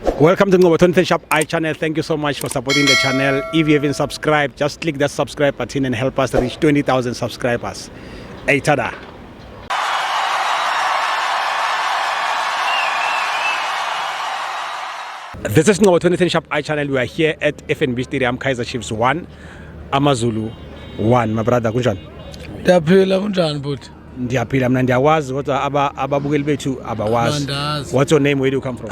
Welcome to Ngobo 23 Shop iChannel. Thank you so much for supporting the channel. If you haven't subscribed, just click that subscribe button and help us reach 20,000 subscribers. Hey, tada. This is Ngobo 23 Shop iChannel. We are here at FNB Stadium, Kaizer Chiefs 1, Amazulu 1. My brother, kunjani? Ndiyaphila kunjani buthi? Ndiyaphila mna ndiyawazi kodwa ababukeli bethu abawazi. What's your name? Where do you come from?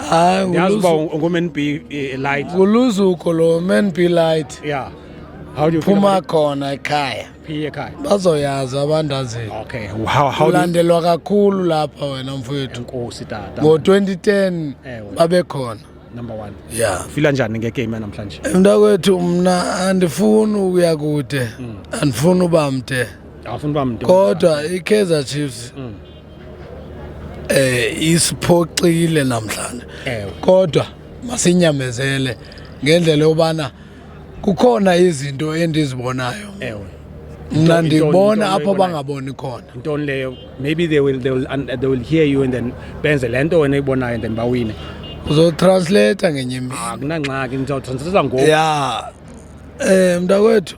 Ndiyazi uba ungu-Man B Light. Nguluzuko lo Man B Light. Yeah. How do you feel Phuma about it? khona ekhaya. Phi ekhaya? Bazoyazi abandazi. Okay. How do you... Ulandelwa kakhulu lapha wena mfowethu. Enkosi tata. Ngo-2010 babe khona. Number 1. Yeah. Fila njani ngegame yanamhlanje? Mntakwethu mna andifuni ukuya kude. Andifuni uba mde. Awufuni uba mde. Kodwa iKaizer Chiefs isiphoxile namhlanje. Kodwa masinyamezele ngendlela yobana kukhona izinto endizibonayo. Mna ndibona apho bangaboni khona. Intoni leyo? Maybe they will hear you and then benze lento wena ibonayo and then bawine. Uzotranslate ngenye imini. Akunangxaki ngizotranslate ngoku. Yeah. Mntakwethu.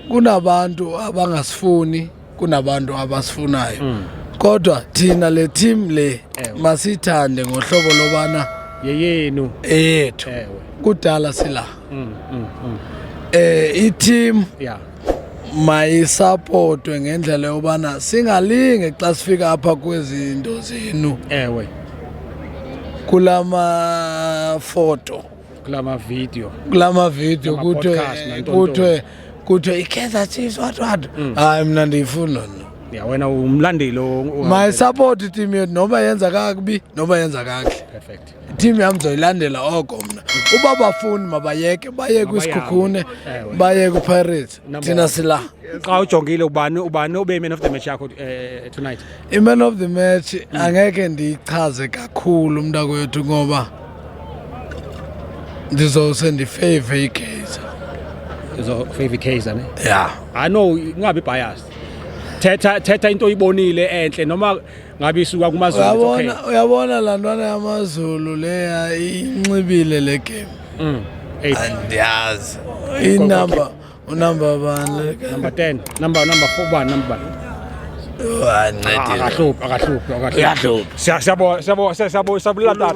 Kunabantu abangasifuni, kunabantu abasifunayo. Kodwa thina le team le masithande ngohlobo lobana yeyenu ethu. Kudala sila. I-team mayisupportwe ngendlela yobana singalinge xa sifika apha kwezinto zenu. Kulama photo, kulama video kuthiwe iKaizer Chiefs what hayi mna ndiyifuna wena umlandeli mayisupport i-team yethu noba yenza kakubi noba yenza kakuhle. Perfect. I-team yam ndizoyilandela oko mna. Uba bafuni mabayeke baye kwisikhukhune baye kuPirates thina sila. Xa ujongile ubani ube man of the match yakho tonight? I-man of the match angeke ndiyichaze kakhulu mntakwethu ngoba ndizose ndifave iKaizer. Favor Kaizer ne? Yeah. I know ungabi biased. Thetha into oyibonile enhle noma ngabe isuka kumaZulu. Okay. Uyabona la ntwana yamaZulu leya inxibile le game. Andiyazi. Unumber bani? Number 10. Number 4 bani? Number Ancedile. Akahluphi. Siyabula tata.